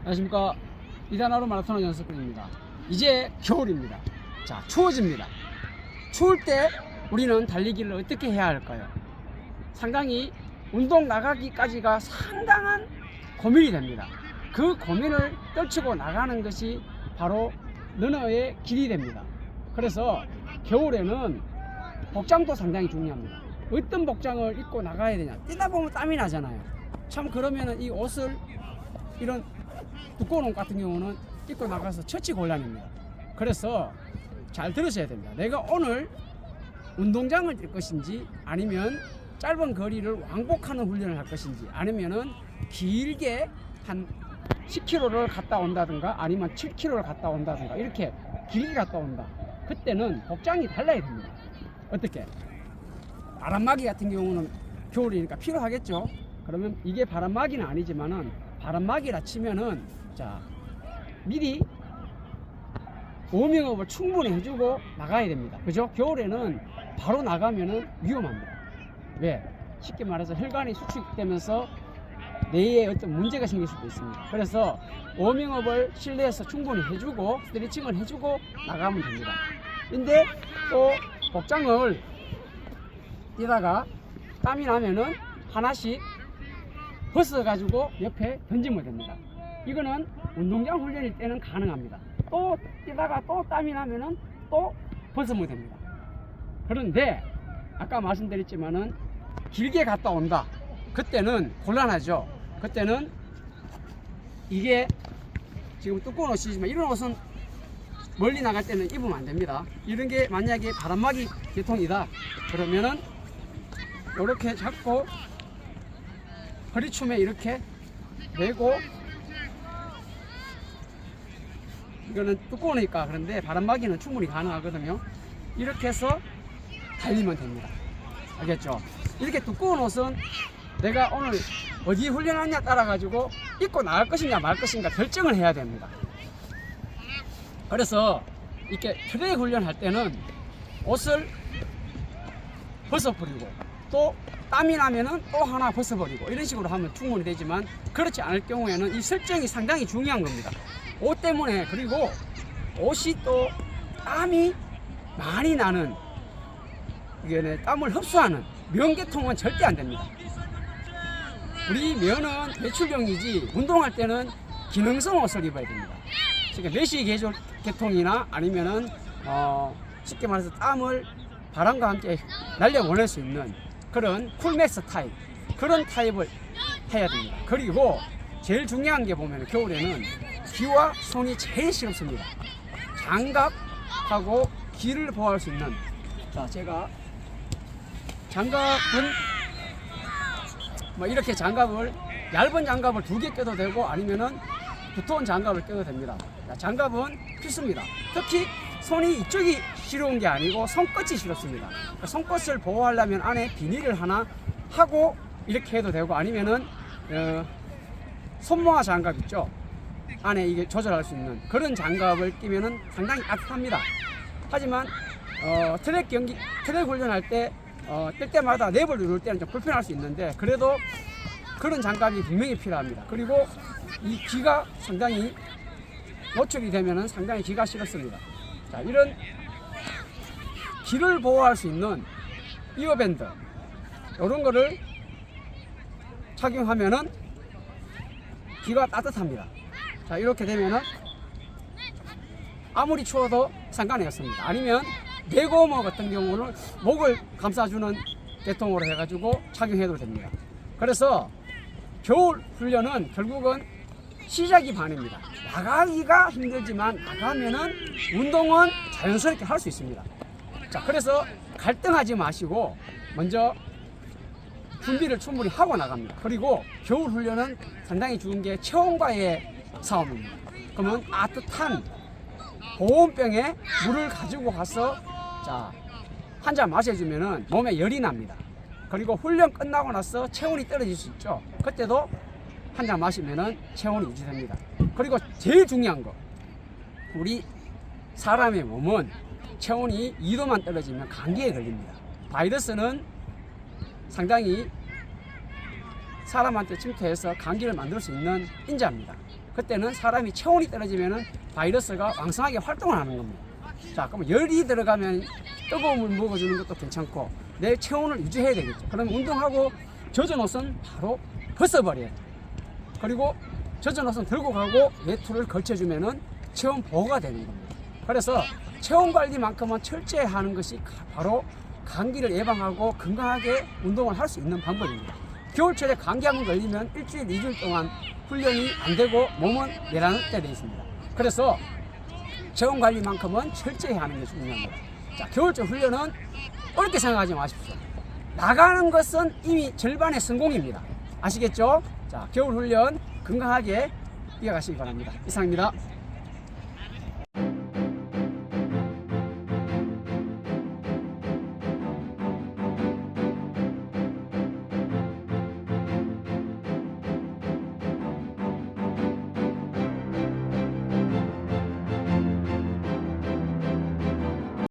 안녕하십니까. 이단하루 마라톤 연습군입니다. 이제 겨울입니다. 자, 추워집니다. 추울 때 우리는 달리기를 어떻게 해야 할까요? 상당히 운동 나가기까지가 상당한 고민이 됩니다. 그 고민을 떨치고 나가는 것이 바로 러너의 길이 됩니다. 그래서 겨울에는 복장도 상당히 중요합니다. 어떤 복장을 입고 나가야 되냐, 뛰다 보면 땀이 나잖아요. 참 그러면은 이 옷을 이런 두꺼운 옷 같은 경우는 입고 나가서 처치곤란입니다. 그래서 잘 들으셔야 됩니다. 내가 오늘 운동장을 뛸 것인지, 아니면 짧은 거리를 왕복하는 훈련을 할 것인지, 아니면은 길게 한 10km를 갔다 온다든가, 아니면 7km를 갔다 온다든가, 이렇게 길게 갔다 온다. 그때는 복장이 달라야 됩니다. 어떻게? 바람막이 같은 경우는 겨울이니까 필요하겠죠. 그러면 이게 바람막이는 아니지만은, 바람막이라 치면은, 자, 미리 워밍업을 충분히 해주고 나가야 됩니다. 그죠? 겨울에는 바로 나가면은 위험합니다. 왜? 쉽게 말해서 혈관이 수축되면서 뇌에 어떤 문제가 생길 수도 있습니다. 그래서 워밍업을 실내에서 충분히 해주고 스트레칭을 해주고 나가면 됩니다. 근데 또 복장을 뛰다가 땀이 나면은 하나씩 벗어가지고 옆에 던지면 됩니다. 이거는 운동장 훈련일 때는 가능합니다. 또 뛰다가 또 땀이 나면은 또 벗으면 됩니다. 그런데 아까 말씀드렸지만은 길게 갔다 온다. 그때는 곤란하죠. 그때는 이게 지금 두꺼운 옷이지만 이런 옷은 멀리 나갈 때는 입으면 안 됩니다. 이런 게 만약에 바람막이 계통이다 그러면은 이렇게 잡고 허리춤에 이렇게 메고, 이거는 두꺼우니까 그런데 바람막이는 충분히 가능하거든요. 이렇게 해서 달리면 됩니다. 알겠죠? 이렇게 두꺼운 옷은 내가 오늘 어디 훈련하느냐 따라 가지고 입고 나갈 것이냐 말 것인가 결정을 해야 됩니다. 그래서 이렇게 트랙 훈련할 때는 옷을 벗어버리고, 또 땀이 나면은 또 하나 벗어버리고, 이런 식으로 하면 충분히 되지만, 그렇지 않을 경우에는 이 설정이 상당히 중요한 겁니다. 옷 때문에. 그리고 옷이 또 땀이 많이 나는, 이게 땀을 흡수하는 면계통은 절대 안 됩니다. 우리 면은 배출용이지, 운동할 때는 기능성 옷을 입어야 됩니다. 그러니까 내시 계통이나 아니면은 쉽게 말해서 땀을 바람과 함께 날려보낼 수 있는 그런 쿨맥스 타입, 그런 타입을 해야 됩니다. 그리고 제일 중요한 게 보면 겨울에는 귀와 손이 제일 시렵습니다. 장갑하고 귀를 보호할 수 있는, 자, 제가 장갑은 뭐 이렇게 장갑을, 얇은 장갑을 2개 껴도 되고 아니면은 두꺼운 장갑을 껴도 됩니다. 자, 장갑은 필수입니다. 특히 손이 이쪽이 시려운 게 아니고 손끝이 시렵습니다. 손끝을 보호하려면 안에 비닐을 하나 하고 이렇게 해도 되고, 아니면은 손모아 장갑 있죠? 안에 이게 조절할 수 있는 그런 장갑을 끼면은 상당히 따뜻합니다. 하지만 트랙 훈련할 때 뛸 때마다 랩을 누를 때는 좀 불편할 수 있는데, 그래도 그런 장갑이 분명히 필요합니다. 그리고 이 귀가 상당히 노출이 되면은 상당히 귀가 시렵습니다. 자, 이런 귀를 보호할 수 있는 이어밴드, 이런 거를 착용하면은 귀가 따뜻합니다. 자, 이렇게 되면은 아무리 추워도 상관이 없습니다. 아니면 내고모 같은 경우는 목을 감싸주는 계통으로 해가지고 착용해도 됩니다. 그래서 겨울 훈련은 결국은 시작이 반입니다. 나가기가 힘들지만 나가면은 운동은 자연스럽게 할 수 있습니다. 자, 그래서 갈등하지 마시고 먼저 준비를 충분히 하고 나갑니다. 그리고 겨울 훈련은 상당히 좋은 게 체온과의 싸움입니다. 그러면 따뜻한 보온병에 물을 가지고 가서, 자, 한 잔 마셔주면은 몸에 열이 납니다. 그리고 훈련 끝나고 나서 체온이 떨어질 수 있죠. 그때도 한 잔 마시면은 체온이 유지됩니다. 그리고 제일 중요한 거, 우리 사람의 몸은 체온이 2도만 떨어지면 감기에 걸립니다. 바이러스는 상당히 사람한테 침투해서 감기를 만들 수 있는 인자입니다. 그때는 사람이 체온이 떨어지면은 바이러스가 왕성하게 활동을 하는 겁니다. 자, 그럼 열이 들어가면 뜨거운 물 먹어주는 것도 괜찮고 내 체온을 유지해야 되겠죠. 그러면 운동하고 젖은 옷은 바로 벗어버려요. 그리고 젖은 옷은 들고 가고 외투를 걸쳐주면은 체온 보호가 되는 겁니다. 그래서 체온 관리만큼은 철저히 하는 것이 바로 감기를 예방하고 건강하게 운동을 할 수 있는 방법입니다. 겨울철에 감기 한번 걸리면 일주일, 2주일 동안 훈련이 안 되고 몸은 내려앉게 되어 있습니다. 그래서 체온 관리만큼은 철저히 하는 게 중요합니다. 자, 겨울철 훈련은 어렵게 생각하지 마십시오. 나가는 것은 이미 절반의 성공입니다. 아시겠죠? 자, 겨울 훈련 건강하게 이어가시기 바랍니다. 이상입니다.